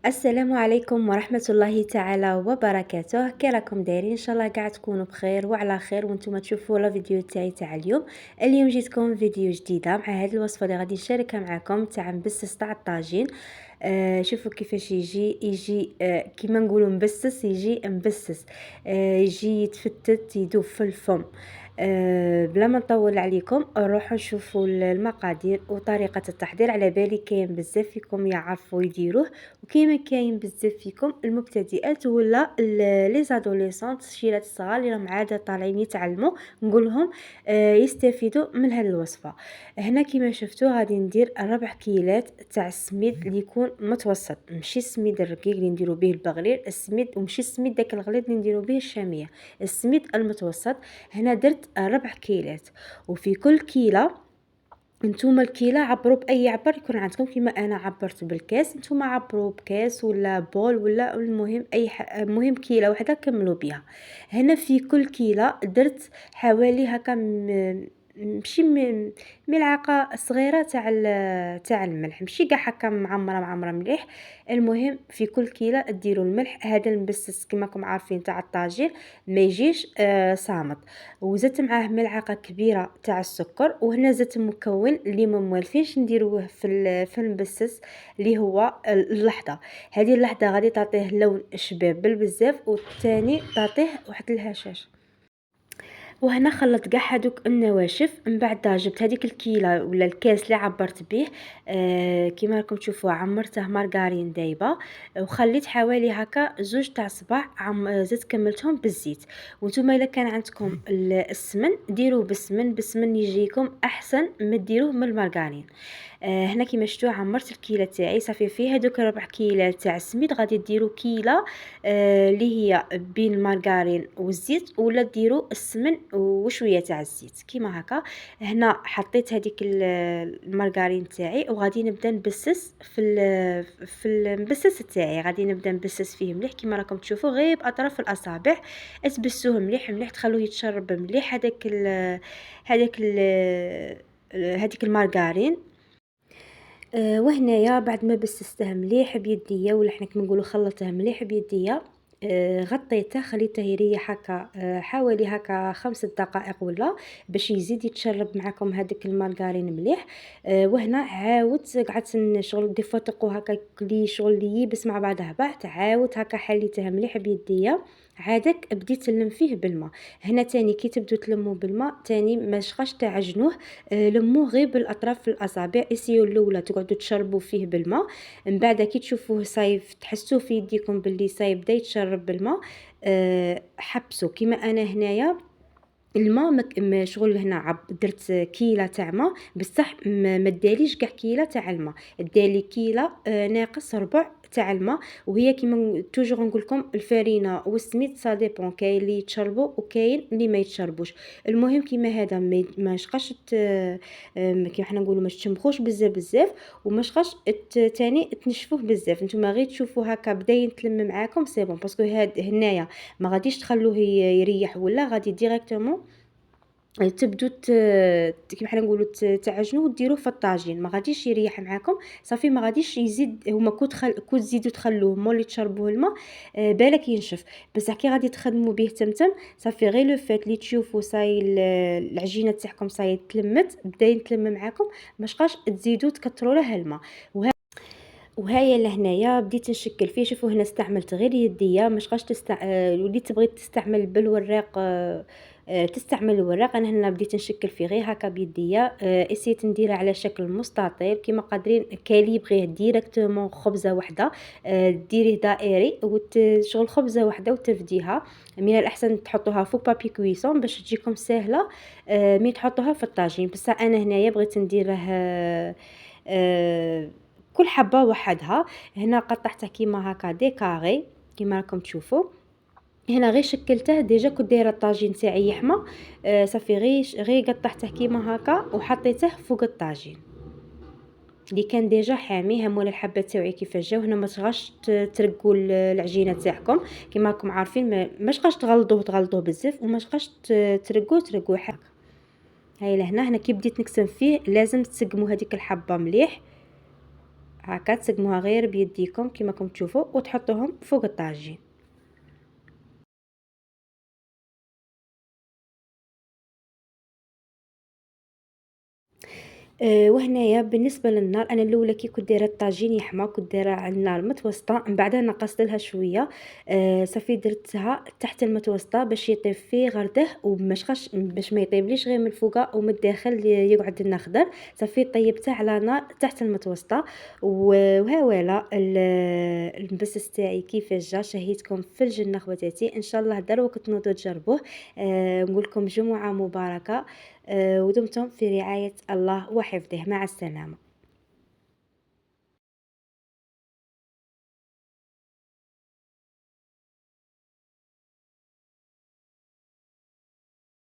السلام عليكم ورحمة الله تعالى وبركاته. كي راكم دايرين؟ ان شاء الله قاعد تكونوا بخير وعلى خير وانتم تشوفوا لا فيديو تاع اليوم جيتكم فيديو جديده مع هذه الوصفه اللي غادي نشاركها معكم تاع مبسس تاع الطاجين. شوفوا كيفاش يجي كيما نقولوا مبسس، يجي مبسس، يجي يتفتت يذوب في الفم. بلا ما نطول عليكم نروحوا نشوفوا المقادير وطريقه التحضير. على بالي كاين بزاف فيكم يعرفوا يديروه، وكيما كاين بزاف فيكم المبتدئات ولا لي زادوليسونت، الشيرات الصغار اللي راهم عاده طالعين يتعلموا، نقول لهم يستفيدوا من هذه الوصفه. هنا كيما شفتوا غادي ندير 4 كيلات تاع السميد اللي يكون متوسط، ماشي السميد الرقيق اللي نديروا به البغليل السميد، وماشي السميد داك الغليظ اللي نديروا به الشاميه، السميد المتوسط. هنا درت 4 كيلات، وفي كل كيله نتوما الكيلة عبروا بأي عبر يكون عندكم، كيما أنا عبرت بالكاس، نتوما عبروا بكاس ولا بول ولا المهم المهم كيلة وحدة كملوا بها. هنا في كل كيلة درت حوالي هكا ماشي ملعقة صغيرة تاع الملح، ماشي قاع هكا معمرة مليح. المهم في كل كيلة ديروا الملح. هذا المبسس كيما راكم عارفين تاع الطاجين ما يجيش صامت. وزدت معاه ملعقه كبيره تاع السكر. وهنا زدت مكون اللي ما موالفينش نديروه في المبسس اللي هو اللحظه. هذه اللحظه غادي تعطيه لون شبابل بزاف، والثاني تعطيه واحد الهشاش. وهنا خلطت كاع هادوك النواشف. من بعد جبت هذيك الكيله ولا الكاس اللي عبرت به، كيما راكم تشوفوا عمرته مارغرين دايبه، وخليت حوالي هكا 2 تاع صباع زدت كملتهم بالزيت. وانتم الا كان عندكم السمن ديروه بالسمن يجيكم احسن ما ديروه من المارغرين. هنا كيما شفتوا عمرت الكيله تاعي صافي. فيه هذوك 4 كيلات تاع السميد غادي ديروا كيله اللي هي بين المارغرين والزيت، ولا ديروا السمن وشويه تاع الزيت كيما هكا. هنا حطيت هذيك المارغرين تاعي وغادي نبدا نبسس في المبسس تاعي. غادي نبدا نبسس فيه مليح كيما راكم تشوفوا، غير باطراف الاصابع تبسوه مليح مليح، تخلوه يتشرب مليح هذيك المارغرين. وهنايا بعد ما بسسته مليح بيديا، ولا حنا كما نقولوا خلطته مليح بيديا، غطيته خليته يريح هكا حوالي هكا 5 دقائق ولا، باش يزيد يتشرب معكم هذاك المارغرين مليح. وهنا عاودت قعدت شغل دي فوا تلقوا هكا كلي شغل اللي يبس مع بعضه بعض، عاودت هكا حليته مليح بيديا، عادك بديت نلم فيه بالماء. هنا تاني كي تبدو تلموا بالماء تاني ما تبقاش تعجنوه، لموه غير بالاطراف الاصابع، اسيو الاولى تقعدوا تشربوا فيه بالماء. من بعد كي تشوفوه صايف تحسوا في يديكم باللي صايب بدا يتشرب بالماء، حبسوا كيما انا هنايا. الماء شغل هنا درت كيله تاع ماء بصح ما داليش كاع كيله تاع الماء، دالي كيله ناقص ربع تاع الماء. وهي كيما توجور نقول لكم الفرينه والسميد سا ديبون، كاين اللي يتشربوا وكاين اللي ما يتشربوش. المهم كيما هذا ما يشقاش كيما حنا نقولوا ما تشمخوش بزاف وما يشقاش تاني تنشفوه بزاف. نتوما غير تشوفوا هكا بدا يتلم معاكم سي بون، باسكو هاد هنايا ما غاديش تخلوه يريح، ولا غادي ديريكتومون تبدو كيما حنا نقولوا تعجنوه وديروه في الطاجين، ما غاديش يريح معاكم صافي. ما غاديش يزيد هما كو تزيدوا تخلوه مولي تشربوه الماء بالك ينشف. بصح كي غادي تخدموا به تمتم صافي، غير لو فات اللي تشوفوا صاي العجينه تاعكم صاي تلمت بدا يتلم معاكم، ما بقاش تزيدوا تكثروا له الماء. وهايا لهنايا بديت نشكل فيه. شوفوا هنا استعملت غير يديا، مش غاش وليت تبغي تستعمل بالوراق، تستعمل الوراق. انا هنا بديت نشكل فيه غير هكا بيديا. اسيت نديرها على شكل مستطيل كيما قادرين كاليبغيه ديريكتومون خبزه واحده، ديريه دائري وشغل خبزه واحده وترفديها. من الاحسن تحطوها فوق بابي كويسون باش تجيكم سهله مي تحطوها في الطاجين. بصح انا هنايا بغيت نديره كل حبه وحدها. هنا قطعته كيما هكا دي كاري كيما راكم تشوفوا. هنا غير شكلته ديجا كنت دايره الطاجين تاعي يحمى، صافي غير قطعته كيما هكا وحطيته فوق الطاجين اللي كان ديجا حامي. هم ولا الحبات تاعي كيفاش جاو. هنا ما تغاش ترقوا العجينه تاعكم كيما راكم عارفين، ما تبقاش تغلطوه بزاف، وما تبقاش ترقوا هكا. هاي لهنا كي بديت نقسم فيه لازم تسقموا هذيك الحبه مليح. هاكا تسقموها غير بيديكم كيما راكم تشوفوا وتحطوهم فوق الطاجين. وهنايا بالنسبة للنار، أنا الأولى كي كنت دايرة الطاجين يحمى كنت دايراه على النار متوسطة، من بعدها نقصت لها شوية، صافي درتها تحت المتوسطة باش يطيب فيه غرداه باش ما يطيبليش غير من الفوقة ومن الداخل يقعد لنا خضر. صافي طيبته على نار تحت المتوسطة وها ولا المبسس تاعي كيفاش جا شهيتكم في الجنة خواتاتي، إن شاء الله دروك تنوضوا تجربوه. نقول لكم جمعة مباركة، ودمتم في رعاية الله وحفظه. مع السلامة.